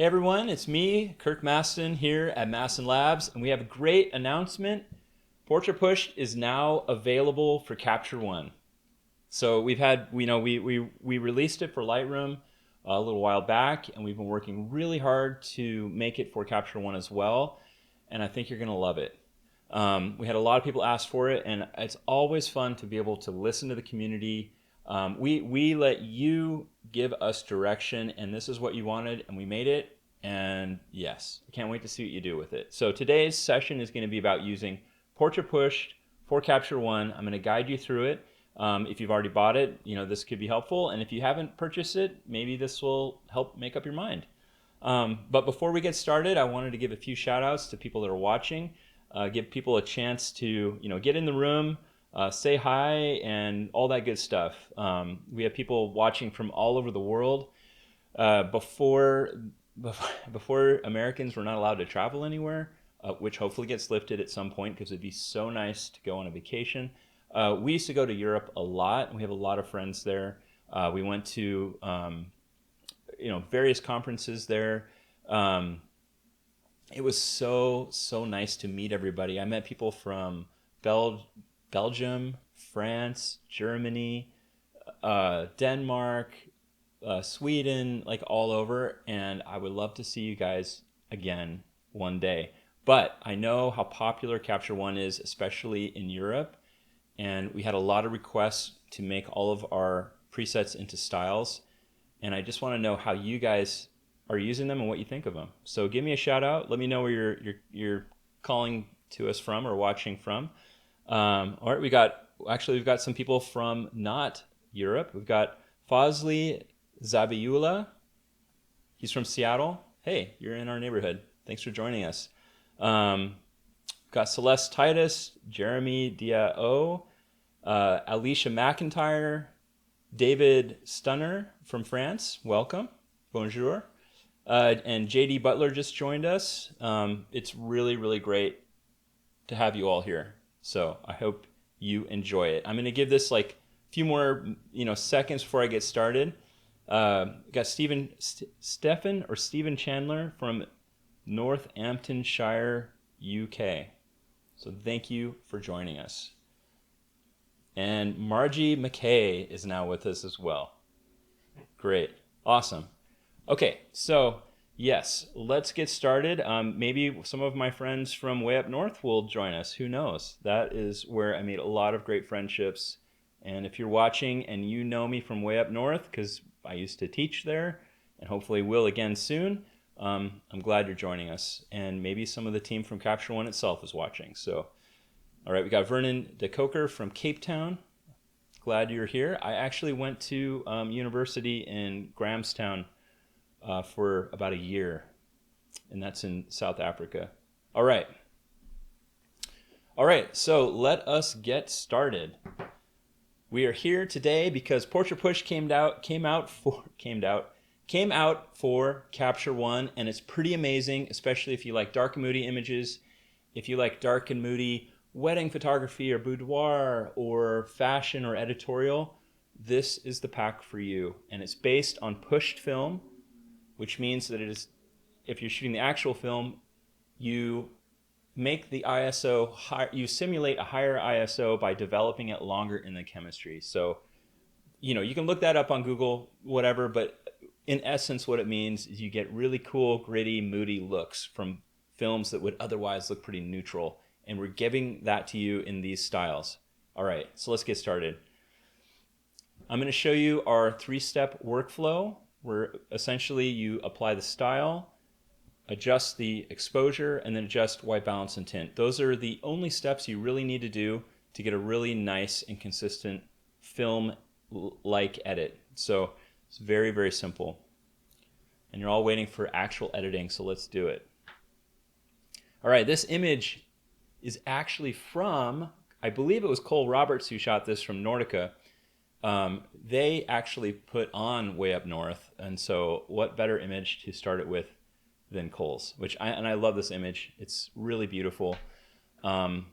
Hey everyone, it's me, Kirk Mastin here at Mastin Labs, and we have a great announcement. Portra Pushed is now available for Capture One. So we released it for Lightroom a little while back, and we've been working really hard to make it for Capture One as well, and I think you're gonna love it. We had a lot of people ask for it, and it's always fun to be able to listen to the community. We let you give us direction, and this is what you wanted, and we made it. And yes, I can't wait to see what you do with it. So today's session is going to be about using Portra Pushed for Capture One. I'm going to guide you through it. If you've already bought it, this could be helpful, and if you haven't purchased it, maybe this will help make up your mind. But before we get started, I wanted to give a few shout outs to people that are watching, give people a chance to get in the room, say hi, and all that good stuff. We have people watching from all over the world. Before Americans were not allowed to travel anywhere, which hopefully gets lifted at some point because it'd be so nice to go on a vacation. We used to go to Europe a lot, and we have a lot of friends there. We went to various conferences there. It was so nice to meet everybody. I met people from Belgium, France, Germany, Denmark, Sweden, like all over, and I would love to see you guys again one day. But I know how popular Capture One is, especially in Europe, and we had a lot of requests to make all of our presets into styles, and I just want to know how you guys are using them and what you think of them. So give me a shout out. Let me know where you're calling to us from or watching from. All right, we've got some people from not Europe. We've got Fazli Zabiula. He's from Seattle. Hey, you're in our neighborhood. Thanks for joining us. Got Celeste Titus, Jeremy Diao, Alicia McIntyre, David Stunner from France. Welcome. Bonjour. And JD Butler just joined us. It's really great to have you all here. So I hope you enjoy it. I'm going to give this like a few more seconds before I get started. Got Stephen Chandler from Northamptonshire, UK. So thank you for joining us. And Margie McKay is now with us as well. Great. Awesome. Okay, so yes, let's get started. Maybe some of my friends from way up north will join us. Who knows? That is where I made a lot of great friendships. And if you're watching and you know me from way up north, because I used to teach there and hopefully will again soon, I'm glad you're joining us. And maybe some of the team from Capture One itself is watching. So, all right, we got Vernon DeCoker from Cape Town. Glad you're here. I actually went to university in Grahamstown for about a year, and that's in South Africa. All right, so let us get started. We are here today because Portra Pushed came out for Capture One, and it's pretty amazing, especially if you like dark and moody images, if you like dark and moody wedding photography or boudoir or fashion or editorial. This is the pack for you, and it's based on pushed film, which means that it is, if you're shooting the actual film, you make the ISO high, you simulate a higher ISO by developing it longer in the chemistry. So, you can look that up on Google, whatever, but in essence, what it means is you get really cool, gritty, moody looks from films that would otherwise look pretty neutral. And we're giving that to you in these styles. All right, so let's get started. I'm going to show you our 3-step workflow, where essentially you apply the style, adjust the exposure, and then adjust white balance and tint. Those are the only steps you really need to do to get a really nice and consistent film-like edit. So it's very simple. And you're all waiting for actual editing, so let's do it. All right, this image is actually from, I believe it was Cole Roberts who shot this from Nordica. They actually put on Way Up North, and so what better image to start it with than Cole's, I love this image. It's really beautiful. I'm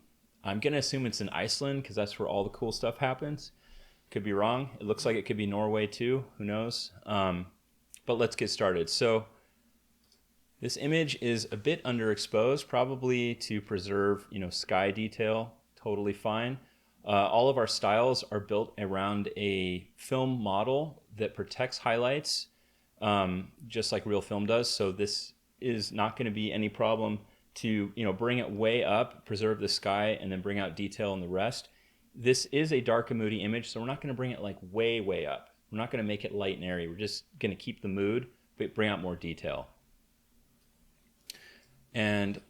gonna assume it's in Iceland because that's where all the cool stuff happens. Could be wrong. It looks like it could be Norway too, who knows? But let's get started. So This image is a bit underexposed, probably to preserve, sky detail, totally fine. All of our styles are built around a film model that protects highlights, just like real film does. So this is not going to be any problem to, bring it way up, preserve the sky, and then bring out detail in the rest. This is a dark and moody image, so we're not going to bring it like way, way up. We're not going to make it light and airy. We're just going to keep the mood, but bring out more detail. And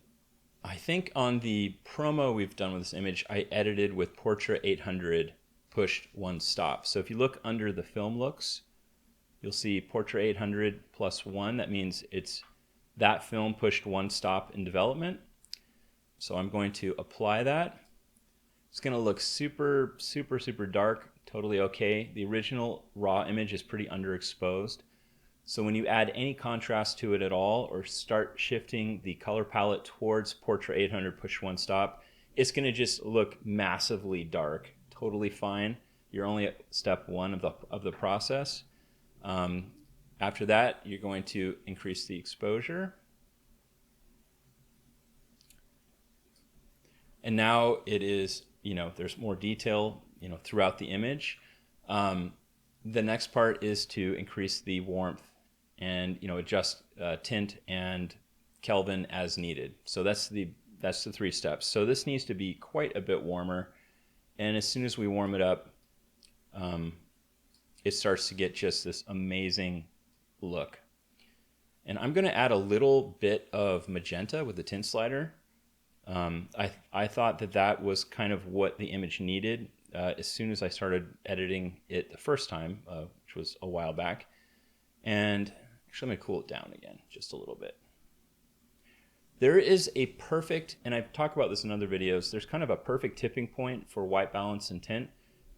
I think on the promo we've done with this image, I edited with Portra 800 pushed one stop. So if you look under the film looks, you'll see Portra 800 plus one. That means it's that film pushed one stop in development. So I'm going to apply that. It's going to look super, super, super dark, totally okay. The original raw image is pretty underexposed. So when you add any contrast to it at all or start shifting the color palette towards Portra 800 push one stop, it's going to just look massively dark, totally fine. You're only at step one of the process. After that, you're going to increase the exposure. And now it is, there's more detail, throughout the image. The next part is to increase the warmth and adjust tint and Kelvin as needed. So that's the 3 steps. So this needs to be quite a bit warmer, and as soon as we warm it up, it starts to get just this amazing look. And I'm going to add a little bit of magenta with the tint slider. I thought that was kind of what the image needed as soon as I started editing it the first time, which was a while back. And actually, I'm going to cool it down again just a little bit. There is a perfect, and I've talked about this in other videos, there's kind of a perfect tipping point for white balance and tint.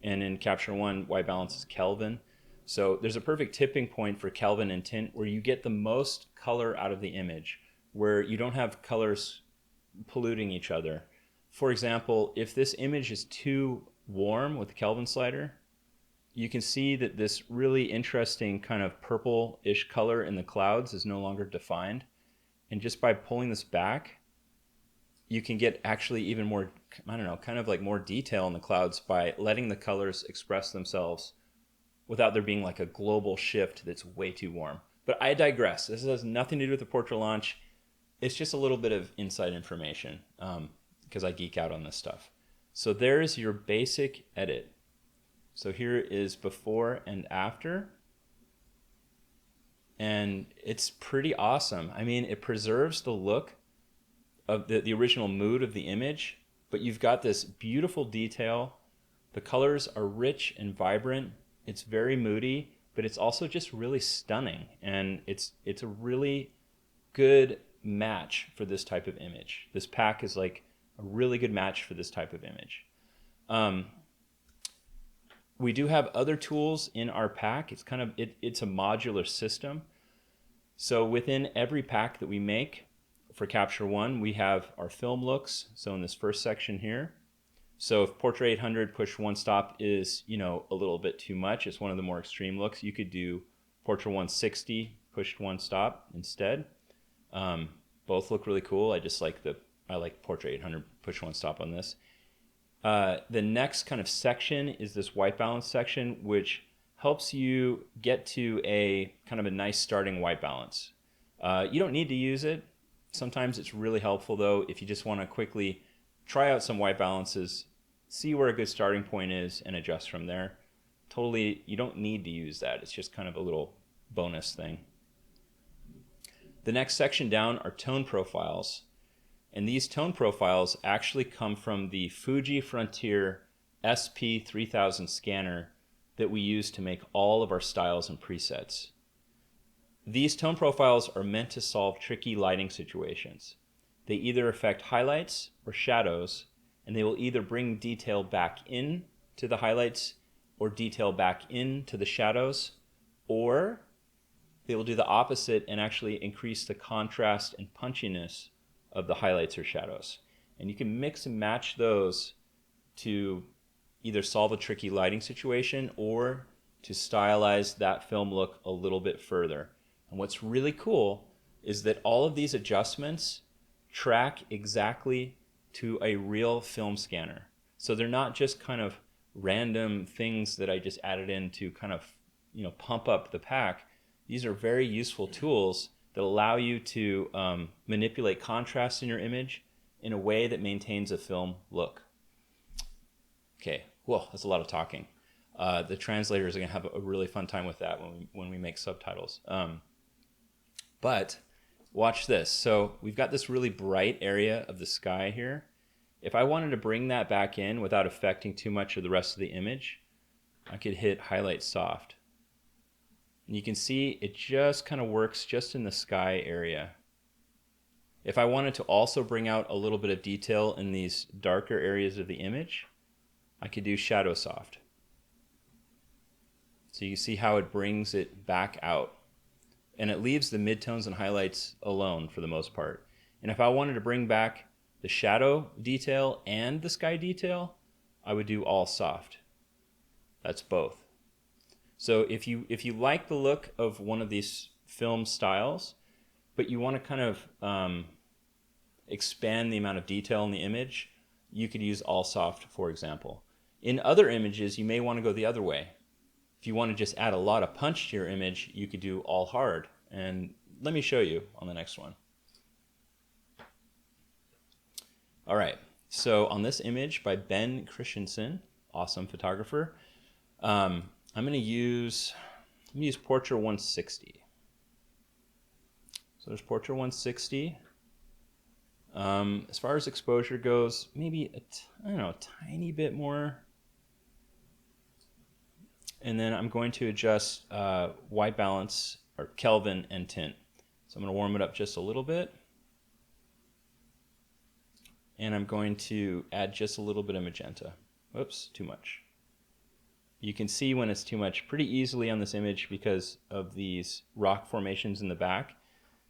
And in Capture One, white balance is Kelvin. So there's a perfect tipping point for Kelvin and tint where you get the most color out of the image, where you don't have colors polluting each other. For example, if this image is too warm with the Kelvin slider, you can see that this really interesting kind of purple-ish color in the clouds is no longer defined. And just by pulling this back, you can get actually even more, kind of like more detail in the clouds by letting the colors express themselves without there being like a global shift that's way too warm. But I digress. This has nothing to do with the Portra launch. It's just a little bit of inside information because I geek out on this stuff. So there's your basic edit. So here is before and after. And it's pretty awesome. I mean, it preserves the look of the original mood of the image, but you've got this beautiful detail. The colors are rich and vibrant. It's very moody, but it's also just really stunning. And it's a really good match for this type of image. This pack is like a really good match for this type of image. We do have other tools in our pack. It's kind of, it's a modular system. So within every pack that we make for Capture One, we have our film looks. So in this first section here, so if Portra 800 push one stop is, a little bit too much, it's one of the more extreme looks, you could do Portra 160 pushed one stop instead. Both look really cool. I like Portra 800 push one stop on this. The next kind of section is this white balance section, which helps you get to a kind of a nice starting white balance. You don't need to use it. Sometimes it's really helpful though if you just want to quickly try out some white balances, see where a good starting point is, and adjust from there. Totally, you don't need to use that. It's just kind of a little bonus thing. The next section down are tone profiles. And these tone profiles actually come from the Fuji Frontier SP3000 scanner that we use to make all of our styles and presets. These tone profiles are meant to solve tricky lighting situations. They either affect highlights or shadows, and they will either bring detail back in to the highlights or detail back into the shadows, or they will do the opposite and actually increase the contrast and punchiness of the highlights or shadows. And you can mix and match those to either solve a tricky lighting situation or to stylize that film look a little bit further. And what's really cool is that all of these adjustments track exactly to a real film scanner. So they're not just kind of random things that I just added in to kind of, pump up the pack. These are very useful tools that allow you to manipulate contrast in your image in a way that maintains a film look. Okay, whoa, that's a lot of talking. The translators are going to have a really fun time with that when we make subtitles. But watch this. So we've got this really bright area of the sky here. If I wanted to bring that back in without affecting too much of the rest of the image, I could hit highlight soft. And you can see it just kind of works just in the sky area. If I wanted to also bring out a little bit of detail in these darker areas of the image, I could do shadow soft. So you see how it brings it back out. And it leaves the midtones and highlights alone for the most part. And if I wanted to bring back the shadow detail and the sky detail, I would do all soft. That's both. So if you like the look of one of these film styles, but you want to kind of expand the amount of detail in the image, you could use all soft, for example. In other images, you may want to go the other way. If you want to just add a lot of punch to your image, you could do all hard. And let me show you on the next one. All right, so on this image by Ben Christensen, awesome photographer, I'm going to use Portra 160. So there's Portra 160. As far as exposure goes, maybe a tiny bit more. And then I'm going to adjust white balance, or Kelvin, and tint. So I'm going to warm it up just a little bit. And I'm going to add just a little bit of magenta. Whoops, too much. You can see when it's too much pretty easily on this image because of these rock formations in the back.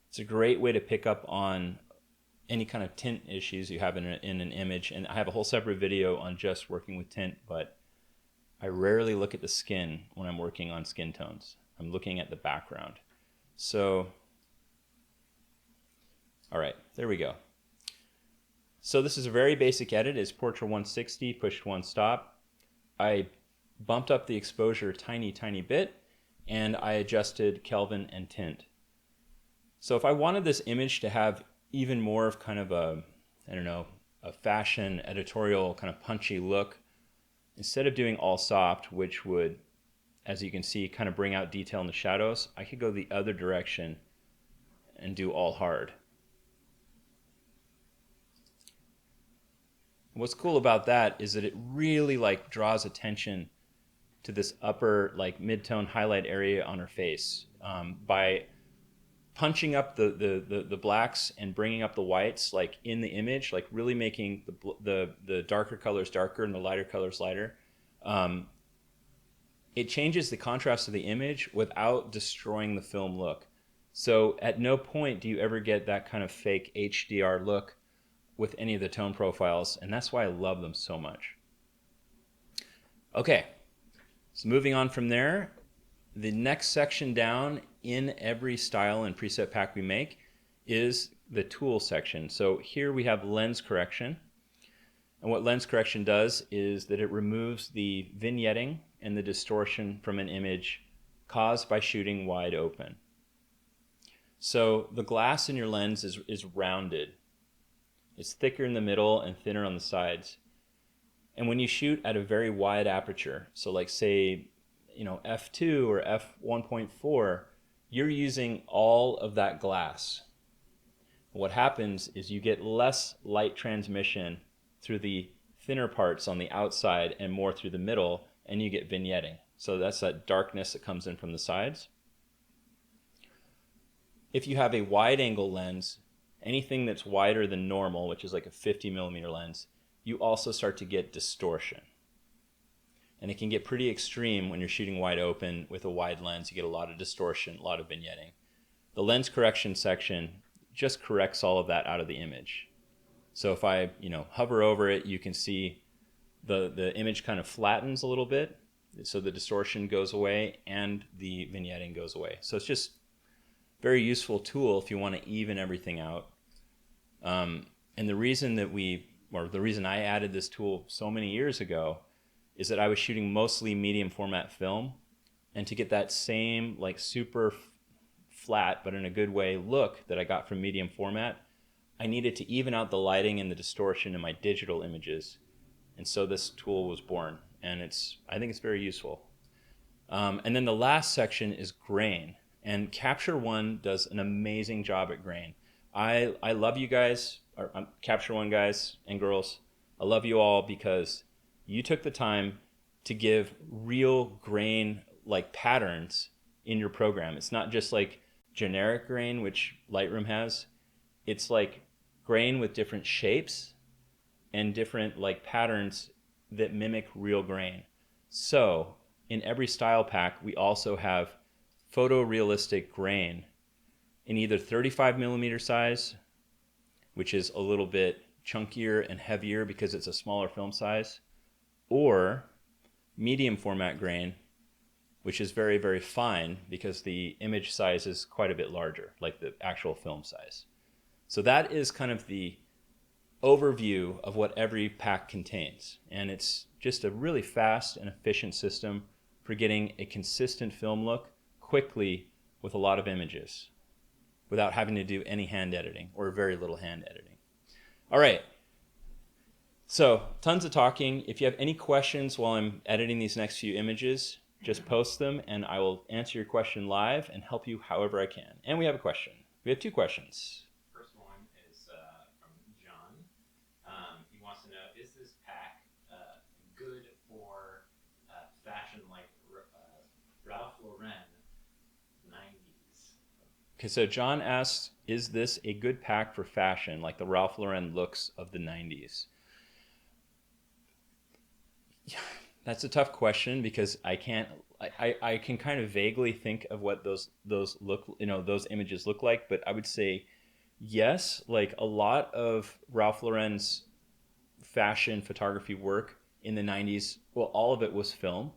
It's a great way to pick up on any kind of tint issues you have in an image. And I have a whole separate video on just working with tint, but I rarely look at the skin when I'm working on skin tones. I'm looking at the background. So, all right, there we go. So this is a very basic edit. It's Portra 160, pushed one stop. I bumped up the exposure a tiny bit, and I adjusted Kelvin and tint. So if I wanted this image to have even more of kind of a fashion, editorial, kind of punchy look, instead of doing all soft, which would, as you can see, kind of bring out detail in the shadows, I could go the other direction and do all hard. What's cool about that is that it really draws attention to this upper mid-tone highlight area on her face by punching up the blacks and bringing up the whites in the image, really making the darker colors darker and the lighter colors lighter. It changes the contrast of the image without destroying the film look. So at no point do you ever get that kind of fake HDR look with any of the tone profiles, and that's why I love them so much. Okay, so moving on from there, the next section down in every style and preset pack we make is the tool section. So here we have lens correction, and what lens correction does is that it removes the vignetting and the distortion from an image caused by shooting wide open. So the glass in your lens is rounded. It's thicker in the middle and thinner on the sides. And when you shoot at a very wide aperture, so say, f2 or f1.4, you're using all of that glass. What happens is you get less light transmission through the thinner parts on the outside and more through the middle, and you get vignetting. So that's that darkness that comes in from the sides. If you have a wide angle lens, anything that's wider than normal, which is like a 50mm lens, you also start to get distortion. And it can get pretty extreme when you're shooting wide open with a wide lens. You get a lot of distortion, a lot of vignetting. The lens correction section just corrects all of that out of the image. So if I hover over it, you can see the image kind of flattens a little bit. So the distortion goes away and the vignetting goes away. So it's just very useful tool if you want to even everything out. And the reason the reason I added this tool so many years ago is that I was shooting mostly medium format film, and to get that same like super flat, but in a good way, look that I got from medium format, I needed to even out the lighting and the distortion in my digital images. And so this tool was born, and I think it's very useful. And then the last section is grain, and Capture One does an amazing job at grain. I love you guys, Capture One guys and girls. I love you all because you took the time to give real grain like patterns in your program. It's not just like generic grain, which Lightroom has. It's like grain with different shapes and different like patterns that mimic real grain. So in every style pack, we also have photorealistic grain in either 35 millimeter size, which is a little bit chunkier and heavier because it's a smaller film size, or medium format grain, which is very, very fine because the image size is quite a bit larger, like the actual film size. So that is kind of the overview of what every pack contains. And it's just a really fast and efficient system for getting a consistent film look quickly with a lot of images without having to do any hand editing or very little hand editing. All right. So tons of talking. If you have any questions while I'm editing these next few images, just post them and I will answer your question live and help you however I can. And we have a question. We have two questions. First one is from John. He wants to know, is this pack good for fashion like Ralph Lauren 90s? Okay, so John asks, is this a good pack for fashion like the Ralph Lauren looks of the 90s? That's a tough question because I can kind of vaguely think of what those images look like, but I would say yes, like a lot of Ralph Lauren's fashion photography work in the 90s, well, all of it was film,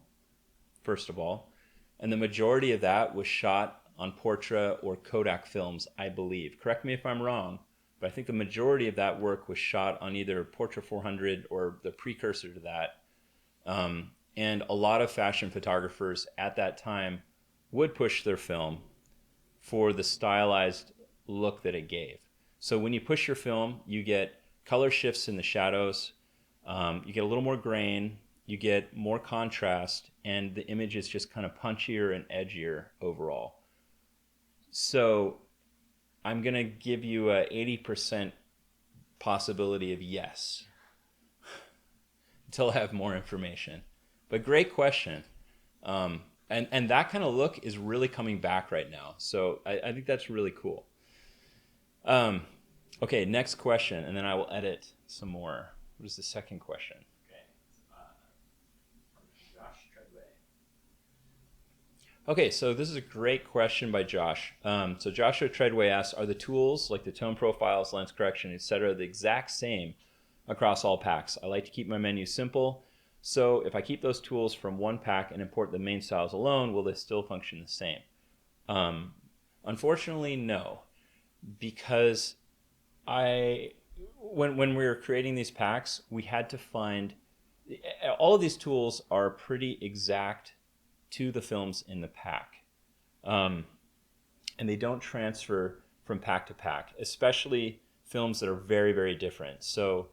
first of all, and the majority of that was shot on Portra or Kodak films, I believe. Correct me if I'm wrong, but I think the majority of that work was shot on either Portra 400 or the precursor to that. And a lot of fashion photographers at that time would push their film for the stylized look that it gave. So when you push your film, you get color shifts in the shadows, you get a little more grain, you get more contrast, and the image is just kind of punchier and edgier overall. So I'm going to give you a 80% possibility of yes until I have more information. But great question. And that kind of look is really coming back right now. So I think that's really cool. Okay, next question, and then I will edit some more. What is the second question? Okay, from Josh Treadway. Okay, so this is a great question by Josh. So Joshua Treadway asks, are the tools like the tone profiles, lens correction, etc., the exact same across all packs? I like to keep my menu simple. So if I keep those tools from one pack and import the main styles alone, will they still function the same? Unfortunately, no, because when we were creating these packs, we had to find, all of these tools are pretty exact to the films in the pack. And they don't transfer from pack to pack, especially films that are very, very different. So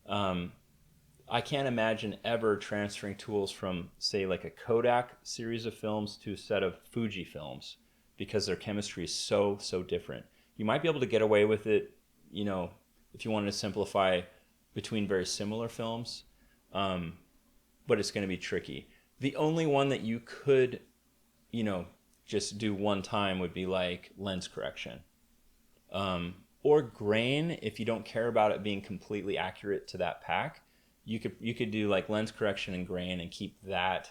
I can't imagine ever transferring tools from, say, like a Kodak series of films to a set of Fuji films because their chemistry is so, so different. You might be able to get away with it, you know, if you wanted to simplify between very similar films, but it's going to be tricky. The only one that you could, you know, just do one time would be like lens correction. Or grain, if you don't care about it being completely accurate to that pack, you could do like lens correction and grain and keep that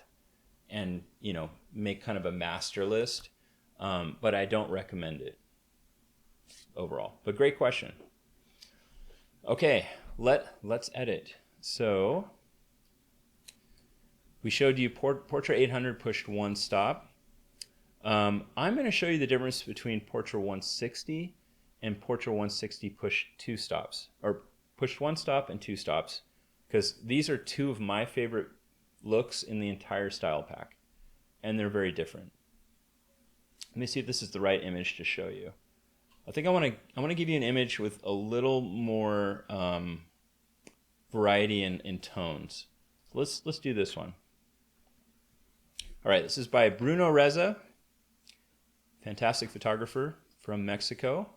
and, you know, make kind of a master list. But I don't recommend it overall. But great question. Okay, let's edit. So we showed you Portra 800 pushed one stop. I'm going to show you the difference between Portra 160 and Portra 160 push 2 stops, or push 1 stop and 2 stops, because these are two of my favorite looks in the entire style pack, and they're very different. Let me see if this is the right image to show you. I think I want to give you an image with a little more variety in tones. So let's do this one. All right, this is by Bruno Reza, fantastic photographer from Mexico.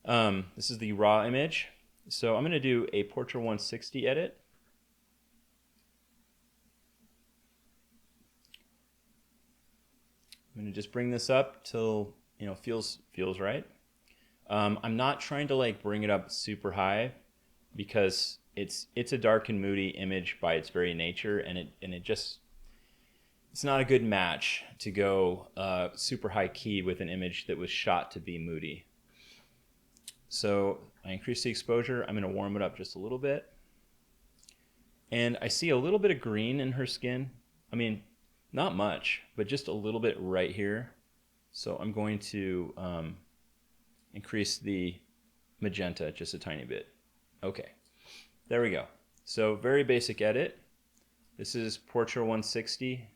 This is the raw image. So I'm going to do a Portra 160 edit. I'm going to just bring this up till feels right. I'm not trying to like bring it up super high because it's a dark and moody image by its very nature, and it's not a good match to go super high key with an image that was shot to be moody. So I increase the exposure. I'm going to warm it up just a little bit, and I see a little bit of green in her skin. I mean, not much, but just a little bit right here. So I'm going to increase the magenta just a tiny bit. Okay, there we go. So very basic edit. This is Portra 160,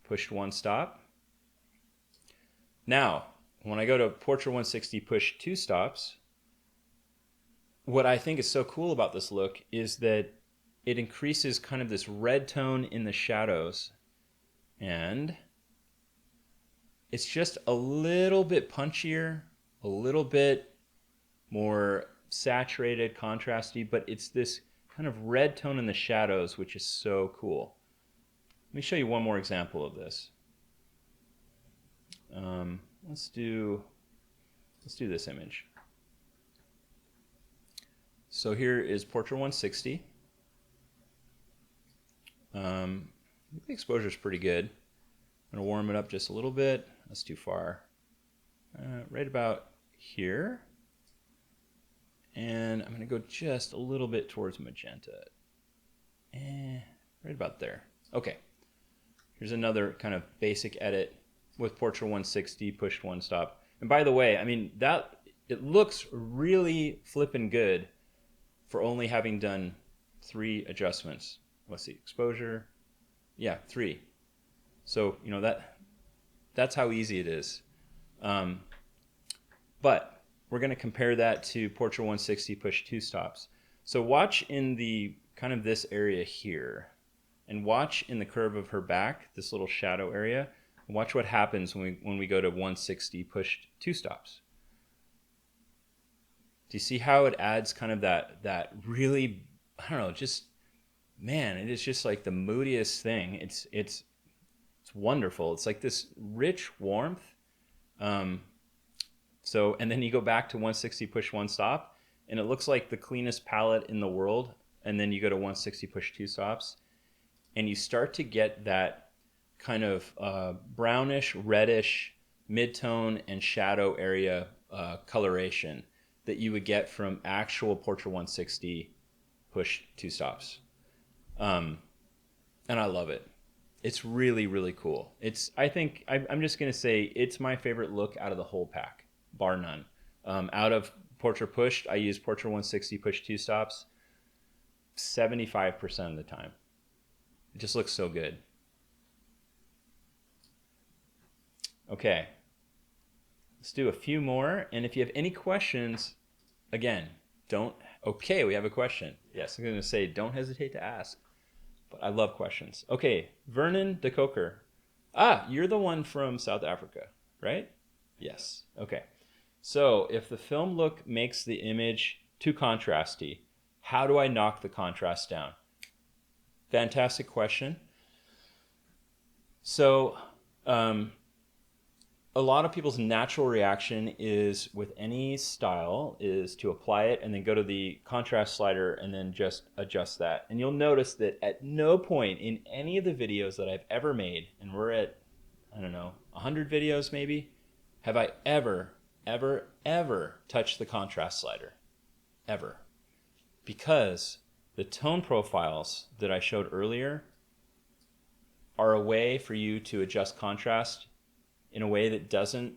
pushed 1 stop. Now, when I go to Portra 160 push 2 stops, what I think is so cool about this look is that it increases kind of this red tone in the shadows, and it's just a little bit punchier, a little bit more saturated, contrasty, but it's this kind of red tone in the shadows, which is so cool. Let me show you one more example of this. Let's do this image. So here is Portra 160. The exposure is pretty good. I'm going to warm it up just a little bit. That's too far. Right about here. And I'm going to go just a little bit towards magenta. Right about there. Okay. Here's another kind of basic edit with Portra 160, pushed 1 stop. And by the way, I mean, it looks really flippin' good for only having done 3 adjustments. Let's see, exposure. Yeah, 3. So, that's how easy it is. But we're going to compare that to Portra 160 push 2 stops. So watch in the kind of this area here, and watch in the curve of her back, this little shadow area, and watch what happens when we go to 160 pushed 2 stops. Do you see how it adds kind of that really, I don't know, just, man, it is just like the moodiest thing. It's wonderful. It's like this rich warmth. So, and then you go back to 160 push 1 stop, and it looks like the cleanest palette in the world. And then you go to 160 push 2 stops, and you start to get that kind of brownish, reddish, mid-tone and shadow area coloration that you would get from actual Portra 160 push 2 stops. And I love it. It's really, really cool. I think I'm just going to say it's my favorite look out of the whole pack, bar none. Out of Portra Pushed, I use Portra 160 push 2 stops 75% of the time. It just looks so good. Okay. Let's do a few more. And if you have any questions, again, okay, we have a question. Yes, I'm going to say don't hesitate to ask. But I love questions. Okay, Vernon de Coker. You're the one from South Africa, right? Yes. Okay. So if the film look makes the image too contrasty, how do I knock the contrast down? Fantastic question. So a lot of people's natural reaction is with any style is to apply it and then go to the contrast slider and then just adjust that. And you'll notice that at no point in any of the videos that I've ever made, and we're at, I don't know, 100 videos maybe, have I ever touched the contrast slider. Ever. Because the tone profiles that I showed earlier are a way for you to adjust contrast in a way that doesn't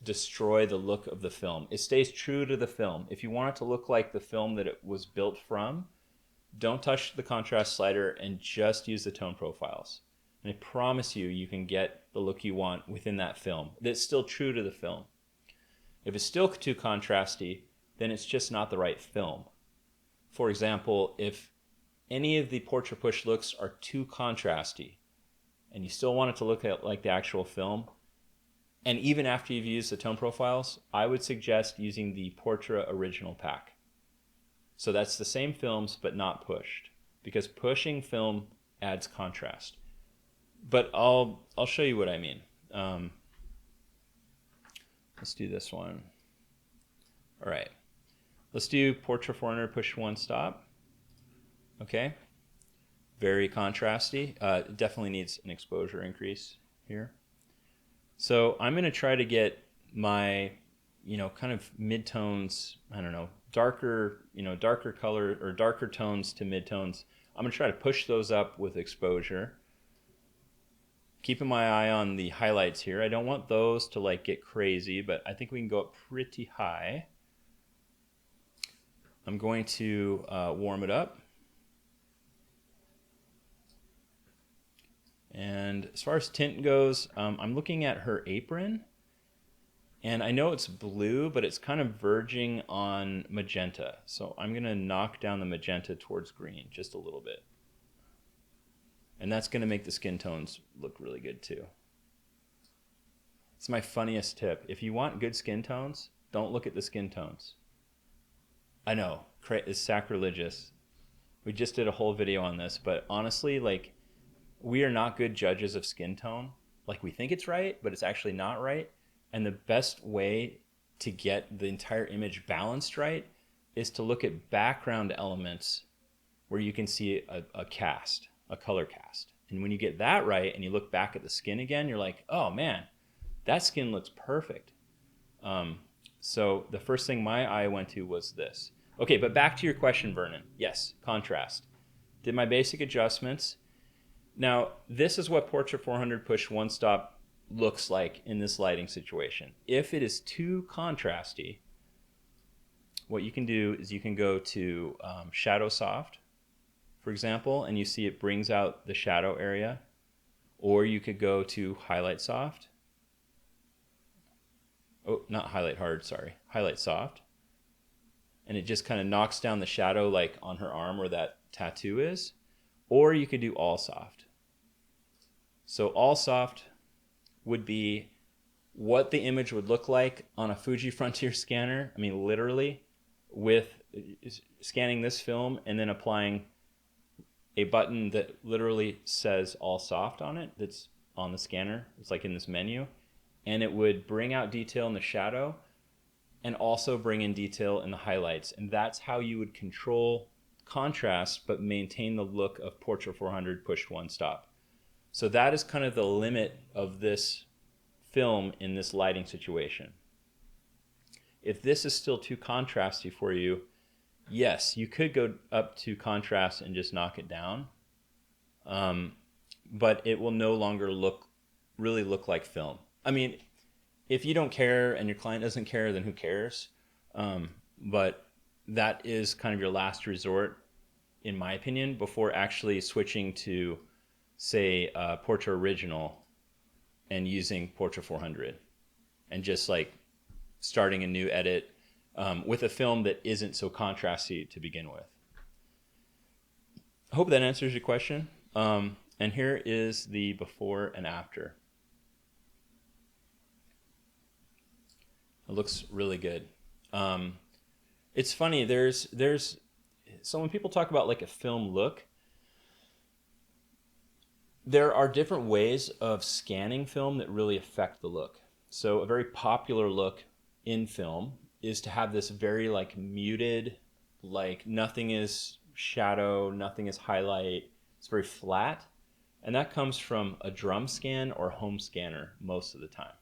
destroy the look of the film. It stays true to the film. If you want it to look like the film that it was built from, don't touch the contrast slider and just use the tone profiles. And I promise you, you can get the look you want within that film that's still true to the film. If it's still too contrasty, then it's just not the right film. For example, if any of the Portra Pushed looks are too contrasty and you still want it to look like the actual film, and even after you've used the tone profiles, I would suggest using the Portra Original pack. So that's the same films, but not pushed, because pushing film adds contrast. But I'll show you what I mean. Let's do this one. All right. Let's do Portra 400 push one stop. Okay. Very contrasty. Definitely needs an exposure increase here. So I'm going to try to get my, kind of midtones, I don't know, darker color or darker tones to midtones. I'm going to try to push those up with exposure. Keeping my eye on the highlights here. I don't want those to like get crazy, but I think we can go up pretty high. I'm going to warm it up. And as far as tint goes, I'm looking at her apron, and I know it's blue, but it's kind of verging on magenta. So I'm going to knock down the magenta towards green just a little bit. And that's going to make the skin tones look really good too. It's my funniest tip. If you want good skin tones, don't look at the skin tones. I know, it's sacrilegious. We just did a whole video on this, but honestly, like, we are not good judges of skin tone. Like, we think it's right, but it's actually not right. And the best way to get the entire image balanced right is to look at background elements where you can see a cast, a color cast. And when you get that right and you look back at the skin again, you're like, oh man, that skin looks perfect. So the first thing my eye went to was this. Okay, but back to your question, Vernon. Yes, contrast. Did my basic adjustments. Now, this is what Portra 400 push one stop looks like in this lighting situation. If it is too contrasty, what you can do is you can go to Shadow Soft, for example, and you see it brings out the shadow area. Or you could go to Highlight Soft. Oh, not Highlight Hard, sorry. Highlight Soft. And it just kind of knocks down the shadow like on her arm where that tattoo is. Or you could do All Soft. So All Soft would be what the image would look like on a Fuji Frontier scanner. I mean, literally, with scanning this film and then applying a button that literally says All Soft on it, that's on the scanner. It's like in this menu. And it would bring out detail in the shadow and also bring in detail in the highlights. And that's how you would control contrast but maintain the look of Portra 400 pushed one stop. So that is kind of the limit of this film in this lighting situation. If this is still too contrasty for you, yes, you could go up to contrast and just knock it down, but it will no longer really look like film. I mean, if you don't care and your client doesn't care, then who cares? But that is kind of your last resort, in my opinion, before actually switching to, say, Portra Original and using Portra 400 and just like starting a new edit with a film that isn't so contrasty to begin with. I hope that answers your question. And here is the before and after. It looks really good. It's funny, so when people talk about like a film look, there are different ways of scanning film that really affect the look. So a very popular look in film is to have this very like muted, like nothing is shadow, nothing is highlight. It's very flat. And that comes from a drum scan or home scanner most of the time.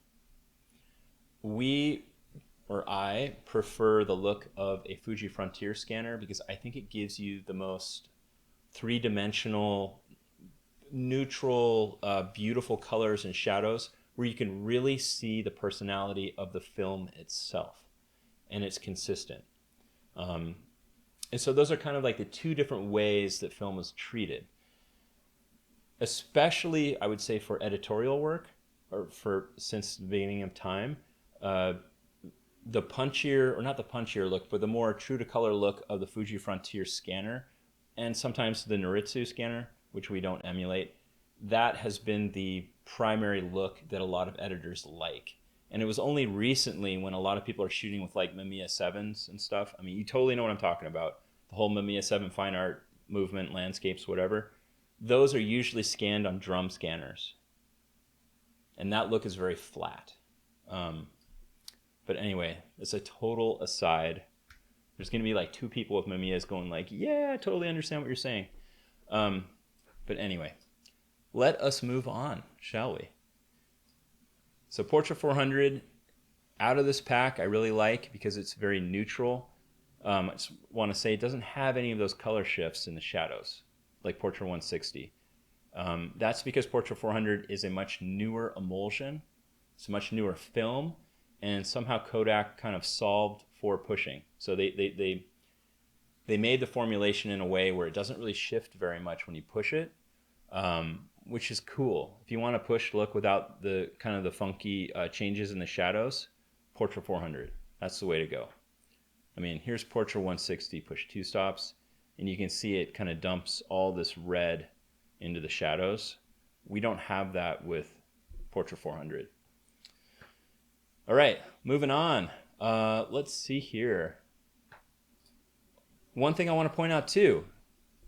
I prefer the look of a Fuji Frontier scanner because I think it gives you the most three-dimensional, neutral, beautiful colors and shadows where you can really see the personality of the film itself, and it's consistent. And so those are kind of like the two different ways that film was treated. Especially, I would say, for editorial work, or for since the beginning of time, the punchier, or not the punchier look, but the more true to color look of the Fuji Frontier scanner, and sometimes the Noritsu scanner, which we don't emulate, that has been the primary look that a lot of editors like. And it was only recently, when a lot of people are shooting with like Mamiya 7s and stuff. I mean, you totally know what I'm talking about. The whole Mamiya 7 fine art movement, landscapes, whatever. Those are usually scanned on drum scanners. And that look is very flat. But anyway, it's a total aside. There's going to be like two people with Mamiyas going like, yeah, I totally understand what you're saying. But anyway, let us move on, shall we? So Portra 400, out of this pack, I really like because it's very neutral. I just want to say it doesn't have any of those color shifts in the shadows like Portra 160. That's because Portra 400 is a much newer emulsion. It's a much newer film, and somehow Kodak kind of solved for pushing. So they made the formulation in a way where it doesn't really shift very much when you push it, which is cool. If you want a push look without the kind of the funky changes in the shadows, Portra 400, that's the way to go. I mean, here's Portra 160 push 2 stops, and you can see it kind of dumps all this red into the shadows. We don't have that with Portra 400. All right, moving on. Let's see here. One thing I want to point out too,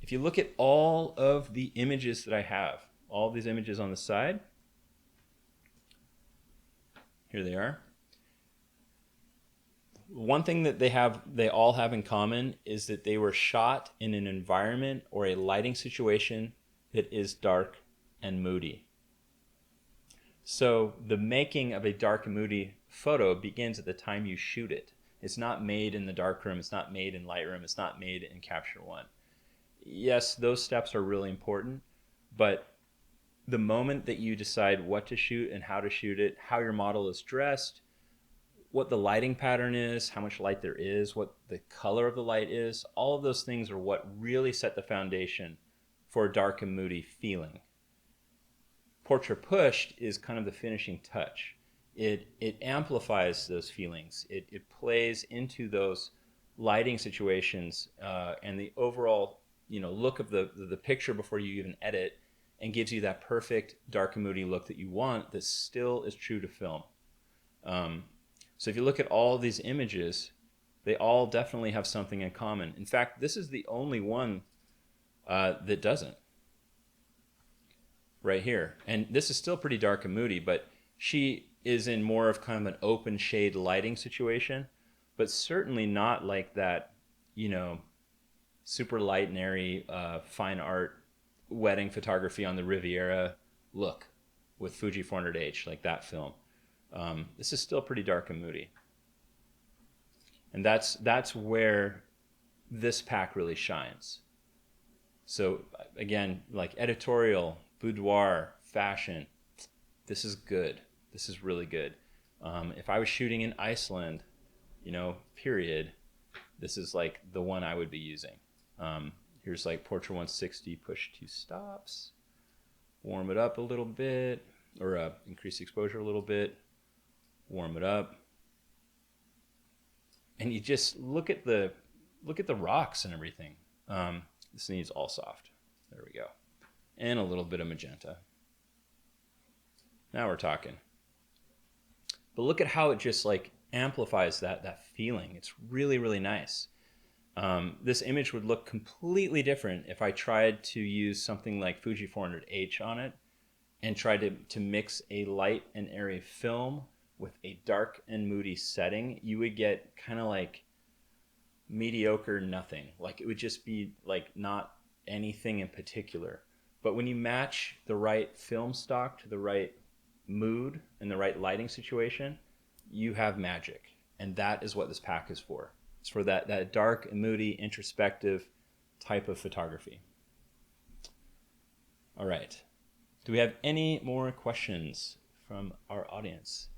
if you look at all of the images that I have, all of these images on the side, here they are. One thing that they all have in common is that they were shot in an environment or a lighting situation that is dark and moody. So the making of a dark and moody photo begins at the time you shoot it. It's not made in the darkroom, it's not made in Lightroom, it's not made in Capture One. Yes, those steps are really important, but the moment that you decide what to shoot and how to shoot it, how your model is dressed, what the lighting pattern is, how much light there is, what the color of the light is, all of those things are what really set the foundation for a dark and moody feeling. Portra Pushed is kind of the finishing touch. It amplifies those feelings. It plays into those lighting situations and the overall look of the picture before you even edit, and gives you that perfect dark and moody look that you want that still is true to film. So if you look at all of these images, they all definitely have something in common. In fact, this is the only one that doesn't. Right here. And this is still pretty dark and moody, but she is in more of kind of an open shade lighting situation, but certainly not like that, super light and airy fine art wedding photography on the Riviera look with Fuji 400H, like that film. This is still pretty dark and moody. And that's where this pack really shines. So again, like editorial, boudoir, fashion, this is good. This is really good. If I was shooting in Iceland, period, this is like the one I would be using. Here's like Portra 160, push 2 stops, warm it up a little bit, or increase the exposure a little bit, warm it up. And you just look at the rocks and everything. This needs all soft. There we go. And a little bit of magenta. Now we're talking. But look at how it just like amplifies that feeling. It's really, really nice. This image would look completely different if I tried to use something like Fuji 400H on it and tried to mix a light and airy film with a dark and moody setting. You would get kind of like mediocre nothing. Like it would just be like not anything in particular. But when you match the right film stock to the right mood and the right lighting situation, you have magic. And that is what this pack is for. It's for that dark and moody, introspective type of photography. All right. Do we have any more questions from our audience?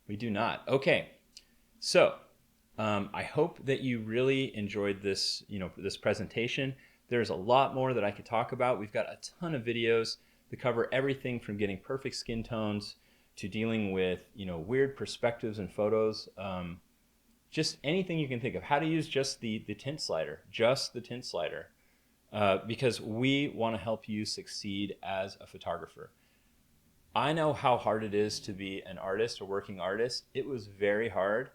We do not. Okay. So I hope that you really enjoyed this, this presentation. There's a lot more that I could talk about. We've got a ton of videos that cover everything from getting perfect skin tones to dealing with, weird perspectives in photos. Just anything you can think of. How to use just the tint slider, because we want to help you succeed as a photographer. I know how hard it is to be an artist, a working artist. It was very hard.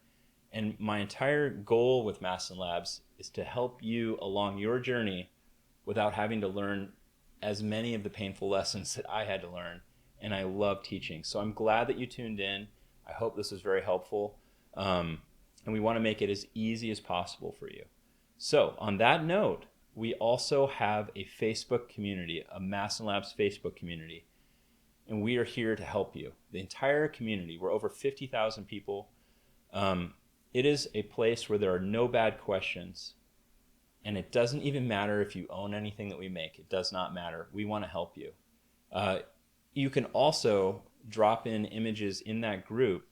And my entire goal with Mastin Labs is to help you along your journey without having to learn as many of the painful lessons that I had to learn. And I love teaching. So I'm glad that you tuned in. I hope this was very helpful. And we want to make it as easy as possible for you. So on that note, we also have a Facebook community, a Mastin Labs Facebook community. And we are here to help you. The entire community, we're over 50,000 people. It is a place where there are no bad questions. And it doesn't even matter if you own anything that we make. It does not matter. We want to help you. You can also drop in images in that group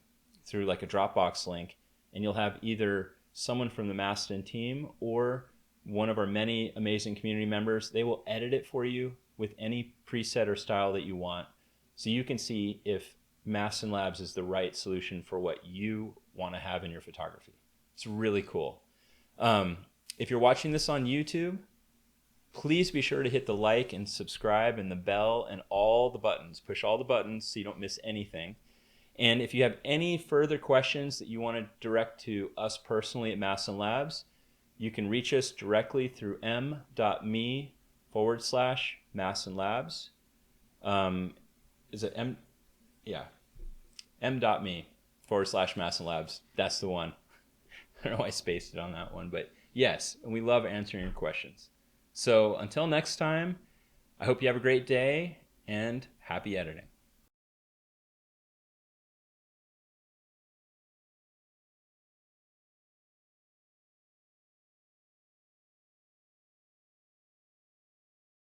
through like a Dropbox link, and you'll have either someone from the Mastin team or one of our many amazing community members. They will edit it for you with any preset or style that you want. So you can see if Mastin Labs is the right solution for what you want to have in your photography. It's really cool. If you're watching this on YouTube, please be sure to hit the like and subscribe and the bell and all the buttons. Push all the buttons so you don't miss anything. And if you have any further questions that you want to direct to us personally at Mastin Labs, you can reach us directly through m.me/Mastin Labs. Is it m? Yeah. m.me/Mastin Labs. That's the one. I don't know why I spaced it on that one, but yes, and we love answering your questions. So until next time, I hope you have a great day and happy editing.